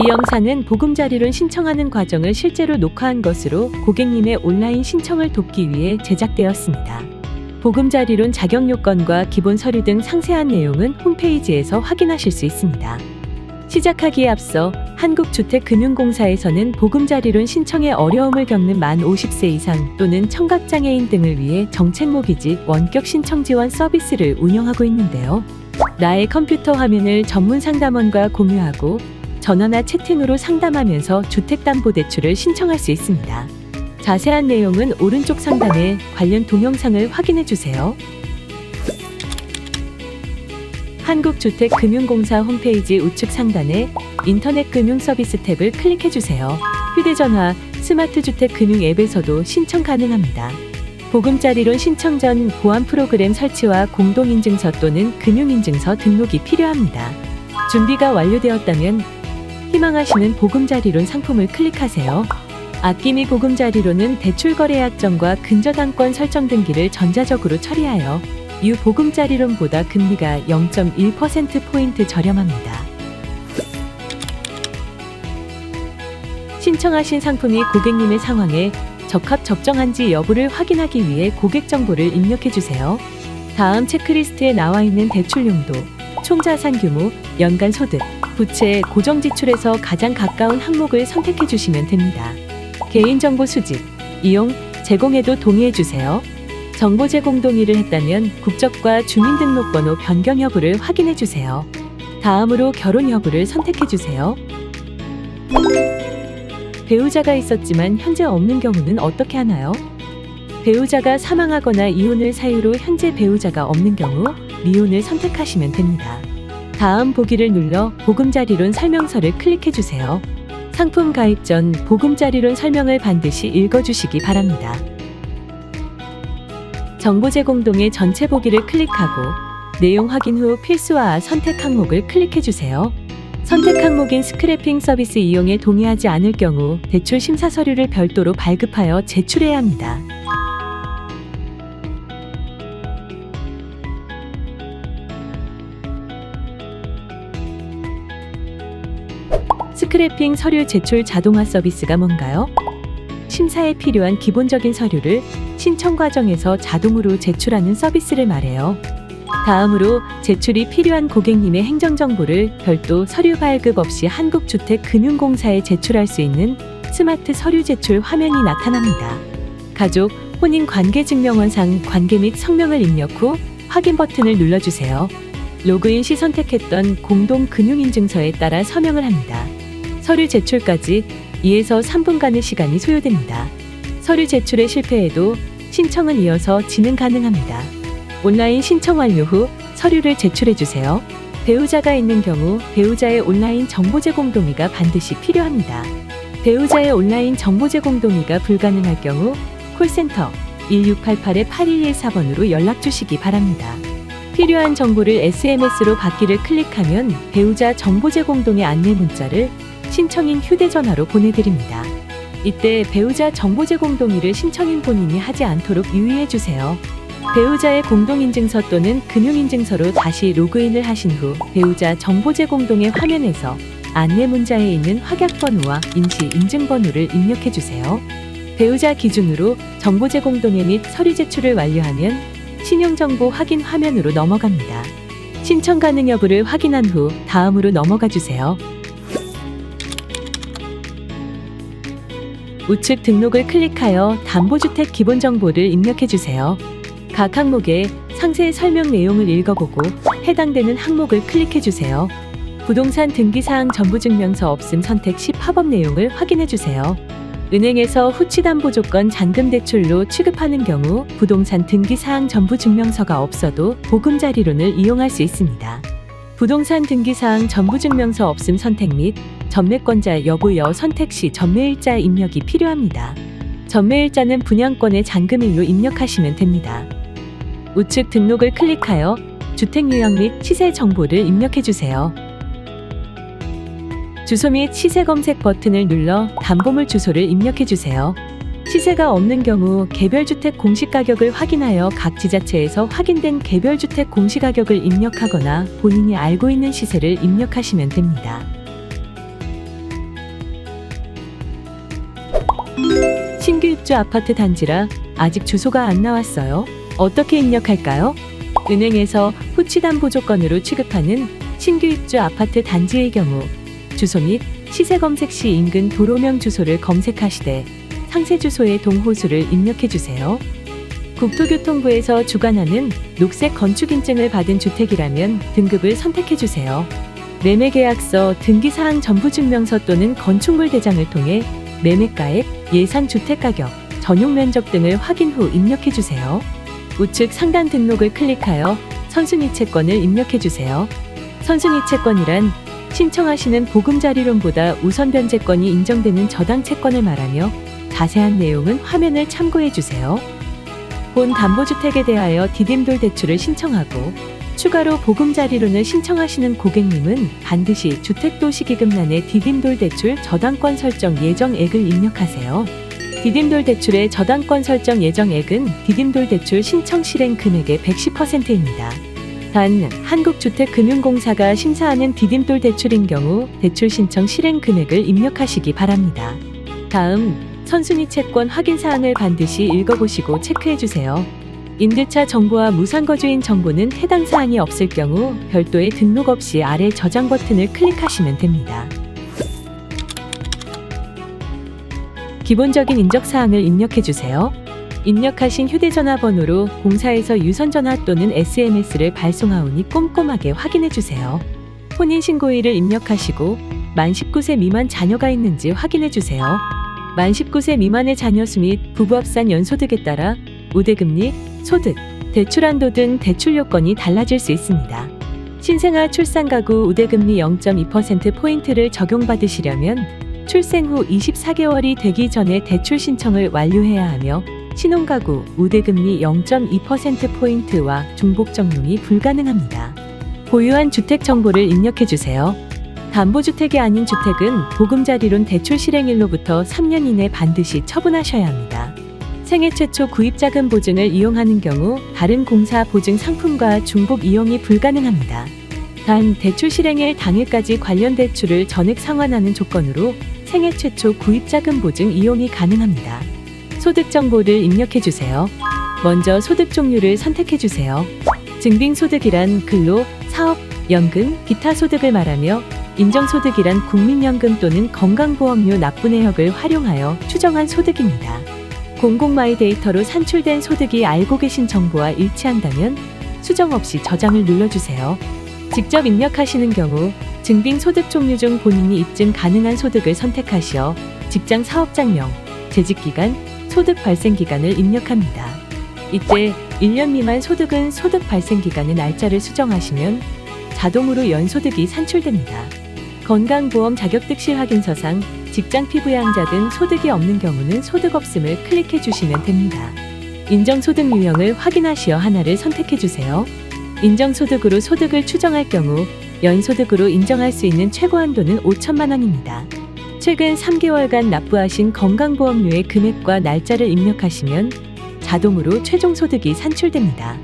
이 영상은 보금자리론 신청하는 과정을 실제로 녹화한 것으로 고객님의 온라인 신청을 돕기 위해 제작되었습니다. 보금자리론 자격 요건과 기본 서류 등 상세한 내용은 홈페이지에서 확인하실 수 있습니다. 시작하기에 앞서 한국주택금융공사에서는 보금자리론 신청에 어려움을 겪는 만 50세 이상 또는 청각장애인 등을 위해 정책 모기지 원격 신청 지원 서비스를 운영하고 있는데요. 나의 컴퓨터 화면을 전문 상담원과 공유하고 전화나 채팅으로 상담하면서 주택담보대출을 신청할 수 있습니다. 자세한 내용은 오른쪽 상단에 관련 동영상을 확인해 주세요. 한국주택금융공사 홈페이지 우측 상단에 인터넷 금융 서비스 탭을 클릭해 주세요. 휴대전화, 스마트 주택 금융 앱에서도 신청 가능합니다. 보금자리론 신청 전 보안 프로그램 설치와 공동인증서 또는 금융인증서 등록이 필요합니다. 준비가 완료되었다면 희망하시는 보금자리론 상품을 클릭하세요. 아낌이 보금자리론은 대출거래약정과 근저당권 설정 등기를 전자적으로 처리하여 보금자리론보다 금리가 0.1%포인트 저렴합니다. 신청하신 상품이 고객님의 상황에 적합 적정한지 여부를 확인하기 위해 고객 정보를 입력해주세요. 다음 체크리스트에 나와 있는 대출 용도, 총자산 규모, 연간 소득, 부채, 고정지출에서 가장 가까운 항목을 선택해 주시면 됩니다. 개인정보 수집, 이용, 제공에도 동의해 주세요. 정보 제공 동의를 했다면 국적과 주민등록번호 변경 여부를 확인해 주세요. 다음으로 결혼 여부를 선택해 주세요. 배우자가 있었지만 현재 없는 경우는 어떻게 하나요? 배우자가 사망하거나 이혼을 사유로 현재 배우자가 없는 경우 미혼을 선택하시면 됩니다. 다음 보기를 눌러 보금자리론 설명서를 클릭해 주세요. 상품 가입 전 보금자리론 설명을 반드시 읽어주시기 바랍니다. 정보 제공 동의 전체 보기를 클릭하고 내용 확인 후 필수화 선택 항목을 클릭해 주세요. 선택 항목인 스크래핑 서비스 이용에 동의하지 않을 경우 대출 심사 서류를 별도로 발급하여 제출해야 합니다. 스크래핑 서류 제출 자동화 서비스가 뭔가요? 심사에 필요한 기본적인 서류를 신청 과정에서 자동으로 제출하는 서비스를 말해요. 다음으로 제출이 필요한 고객님의 행정정보를 별도 서류 발급 없이 한국주택금융공사에 제출할 수 있는 스마트 서류 제출 화면이 나타납니다. 가족, 혼인관계증명원상 관계 및 성명을 입력 후 확인 버튼을 눌러주세요. 로그인 시 선택했던 공동금융인증서에 따라 서명을 합니다. 서류 제출까지 2에서 3분간의 시간이 소요됩니다. 서류 제출에 실패해도 신청은 이어서 진행 가능합니다. 온라인 신청 완료 후 서류를 제출해주세요. 배우자가 있는 경우 배우자의 온라인 정보 제공 동의가 반드시 필요합니다. 배우자의 온라인 정보 제공 동의가 불가능할 경우 콜센터 1688-8114번으로 연락 주시기 바랍니다. 필요한 정보를 SMS로 받기를 클릭하면 배우자 정보 제공 동의 안내 문자를 신청인 휴대전화로 보내드립니다. 이때 배우자 정보 제공 동의를 신청인 본인이 하지 않도록 유의해 주세요. 배우자의 공동인증서 또는 금융인증서로 다시 로그인을 하신 후 배우자 정보 제공 동의 화면에서 안내 문자에 있는 확약번호와 임시 인증번호를 입력해 주세요. 배우자 기준으로 정보 제공 동의 및 서류 제출을 완료하면 신용정보 확인 화면으로 넘어갑니다. 신청 가능 여부를 확인한 후 다음으로 넘어가 주세요. 우측 등록을 클릭하여 담보주택 기본정보를 입력해 주세요. 각 항목의 상세 설명 내용을 읽어보고 해당되는 항목을 클릭해 주세요. 부동산 등기사항 전부증명서 없음 선택 시 팝업 내용을 확인해 주세요. 은행에서 후치담보조건 잔금대출로 취급하는 경우 부동산 등기사항 전부증명서가 없어도 보금자리론을 이용할 수 있습니다. 부동산 등기사항 전부증명서 없음 선택 및 전매권자 여부 선택 시 전매일자 입력이 필요합니다. 전매일자는 분양권의 잔금일로 입력하시면 됩니다. 우측 등록을 클릭하여 주택 유형 및 시세 정보를 입력해 주세요. 주소 및 시세 검색 버튼을 눌러 담보물 주소를 입력해 주세요. 시세가 없는 경우 개별주택 공시가격을 확인하여 각 지자체에서 확인된 개별주택 공시가격을 입력하거나 본인이 알고 있는 시세를 입력하시면 됩니다. 신규 입주 아파트 단지라 아직 주소가 안 나왔어요. 어떻게 입력할까요? 은행에서 후치담보 조건으로 취급하는 신규 입주 아파트 단지의 경우 주소 및 시세 검색 시 인근 도로명 주소를 검색하시되 상세 주소의 동호수를 입력해 주세요. 국토교통부에서 주관하는 녹색 건축인증을 받은 주택이라면 등급을 선택해 주세요. 매매계약서, 등기사항 전부증명서 또는 건축물 대장을 통해 매매가액, 예상 주택가격, 전용 면적 등을 확인 후 입력해 주세요. 우측 상단 등록을 클릭하여 선순위 채권을 입력해 주세요. 선순위 채권이란 신청하시는 보금자리론보다 우선 변제권이 인정되는 저당 채권을 말하며 자세한 내용은 화면을 참고해 주세요. 본 담보주택에 대하여 디딤돌 대출을 신청하고 추가로 보금자리론을 신청하시는 고객님은 반드시 주택도시기금란에 디딤돌 대출 저당권 설정 예정액을 입력하세요. 디딤돌 대출의 저당권 설정 예정액은 디딤돌 대출 신청 실행 금액의 110%입니다. 단, 한국주택금융공사가 심사하는 디딤돌 대출인 경우 대출 신청 실행 금액을 입력하시기 바랍니다. 다음, 선순위 채권 확인 사항을 반드시 읽어보시고 체크해주세요. 임대차 정보와 무상거주인 정보는 해당 사항이 없을 경우 별도의 등록 없이 아래 저장 버튼을 클릭하시면 됩니다. 기본적인 인적사항을 입력해주세요. 입력하신 휴대전화 번호로 공사에서 유선전화 또는 SMS를 발송하오니 꼼꼼하게 확인해주세요. 혼인신고일을 입력하시고 만 19세 미만 자녀가 있는지 확인해주세요. 만 19세 미만의 자녀 수 및 부부 합산 연소득에 따라 우대금리, 소득, 대출한도 등 대출 요건이 달라질 수 있습니다. 신생아 출산가구 우대금리 0.2%포인트를 적용받으시려면 출생 후 24개월이 되기 전에 대출 신청을 완료해야 하며 신혼가구 우대금리 0.2%포인트와 중복적용이 불가능합니다. 보유한 주택 정보를 입력해주세요. 담보주택이 아닌 주택은 보금자리론 대출 실행일로부터 3년 이내 반드시 처분하셔야 합니다. 생애 최초 구입자금 보증을 이용하는 경우 다른 공사 보증 상품과 중복 이용이 불가능합니다. 단, 대출 실행일 당일까지 관련 대출을 전액 상환하는 조건으로 생애 최초 구입자금 보증 이용이 가능합니다. 소득 정보를 입력해주세요. 먼저 소득 종류를 선택해주세요. 증빙소득이란 근로, 사업, 연금, 기타 소득을 말하며 인정소득이란 국민연금 또는 건강보험료 납부 내역을 활용하여 추정한 소득입니다. 공공마이데이터로 산출된 소득이 알고 계신 정보와 일치한다면 수정 없이 저장을 눌러주세요. 직접 입력하시는 경우 증빙소득 종류 중 본인이 입증 가능한 소득을 선택하시어 직장 사업장명, 재직기간, 소득 발생기간을 입력합니다. 이때 1년 미만 소득은 소득 발생기간의 날짜를 수정하시면 자동으로 연소득이 산출됩니다. 건강보험 자격득실 확인서상 직장 피부양자 등 소득이 없는 경우는 소득 없음을 클릭해 주시면 됩니다. 인정소득 유형을 확인하시어 하나를 선택해 주세요. 인정소득으로 소득을 추정할 경우 연소득으로 인정할 수 있는 최고 한도는 5천만 원입니다. 최근 3개월간 납부하신 건강보험료의 금액과 날짜를 입력하시면 자동으로 최종 소득이 산출됩니다.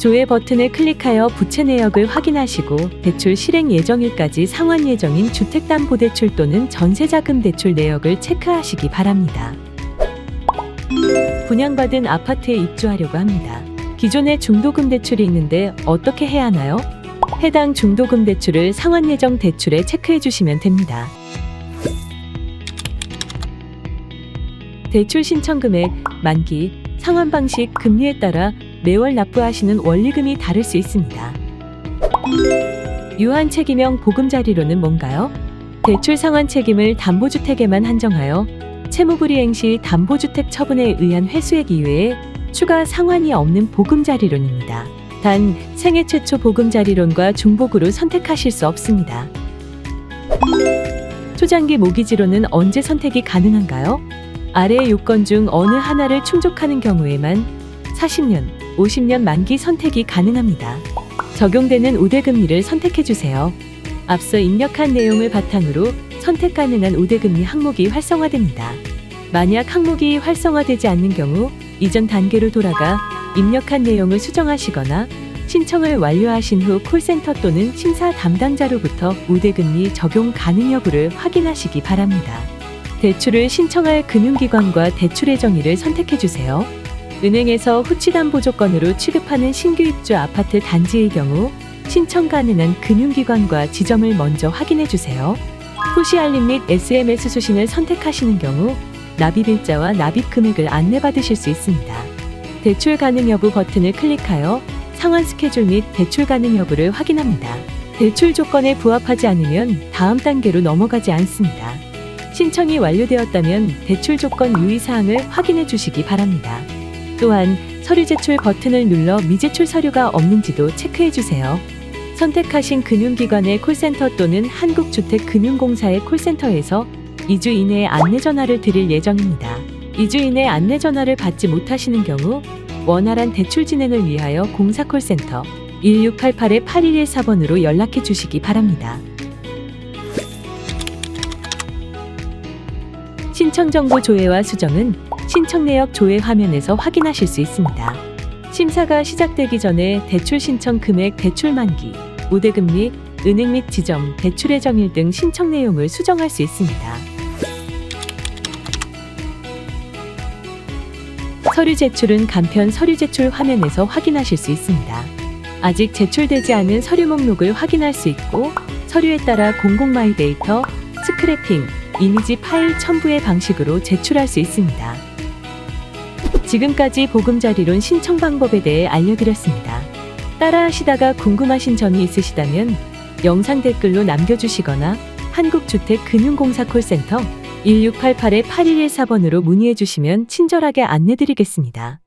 조회 버튼을 클릭하여 부채 내역을 확인하시고 대출 실행 예정일까지 상환 예정인 주택담보대출 또는 전세자금 대출 내역을 체크하시기 바랍니다. 분양받은 아파트에 입주하려고 합니다. 기존에 중도금 대출이 있는데 어떻게 해야 하나요? 해당 중도금 대출을 상환 예정 대출에 체크해 주시면 됩니다. 대출 신청 금액, 만기, 상환 방식, 금리에 따라 매월 납부하시는 원리금이 다를 수 있습니다. 유한 책임형 보금자리론은 뭔가요? 대출 상환 책임을 담보주택에만 한정하여 채무불이행 시 담보주택 처분에 의한 회수액 이외에 추가 상환이 없는 보금자리론입니다. 단, 생애 최초 보금자리론과 중복으로 선택하실 수 없습니다. 초장기 모기지론은 언제 선택이 가능한가요? 아래의 요건 중 어느 하나를 충족하는 경우에만 40년, 50년 만기 선택이 가능합니다. 적용되는 우대금리를 선택해주세요. 앞서 입력한 내용을 바탕으로 선택 가능한 우대금리 항목이 활성화됩니다. 만약 항목이 활성화되지 않는 경우 이전 단계로 돌아가 입력한 내용을 수정하시거나 신청을 완료하신 후 콜센터 또는 심사 담당자로부터 우대금리 적용 가능 여부를 확인하시기 바랍니다. 대출을 신청할 금융기관과 대출의 정의를 선택해 주세요. 은행에서 후치담보조건으로 취급하는 신규 입주 아파트 단지의 경우 신청 가능한 금융기관과 지점을 먼저 확인해 주세요. 푸시 알림 및 SMS 수신을 선택하시는 경우 납입일자와 납입 금액을 안내받으실 수 있습니다. 대출 가능 여부 버튼을 클릭하여 상환 스케줄 및 대출 가능 여부를 확인합니다. 대출 조건에 부합하지 않으면 다음 단계로 넘어가지 않습니다. 신청이 완료되었다면 대출 조건 유의사항을 확인해 주시기 바랍니다. 또한 서류 제출 버튼을 눌러 미제출 서류가 없는지도 체크해 주세요. 선택하신 금융기관의 콜센터 또는 한국주택금융공사의 콜센터에서 2주 이내에 안내전화를 드릴 예정입니다. 2주 이내 안내전화를 받지 못하시는 경우 원활한 대출 진행을 위하여 공사 콜센터 1688-8114번으로 연락해 주시기 바랍니다. 신청정보 조회와 수정은 신청 내역 조회 화면에서 확인하실 수 있습니다. 심사가 시작되기 전에 대출 신청 금액, 대출 만기, 우대금리, 은행 및 지점, 대출의 정일 등 신청 내용을 수정할 수 있습니다. 서류 제출은 간편 서류 제출 화면에서 확인하실 수 있습니다. 아직 제출되지 않은 서류 목록을 확인할 수 있고 서류에 따라 공공마이데이터, 스크래핑, 이미지 파일 첨부의 방식으로 제출할 수 있습니다. 지금까지 보금자리론 신청 방법에 대해 알려드렸습니다. 따라하시다가 궁금하신 점이 있으시다면 영상 댓글로 남겨주시거나 한국주택금융공사 콜센터 1688-8114번으로 문의해 주시면 친절하게 안내드리겠습니다.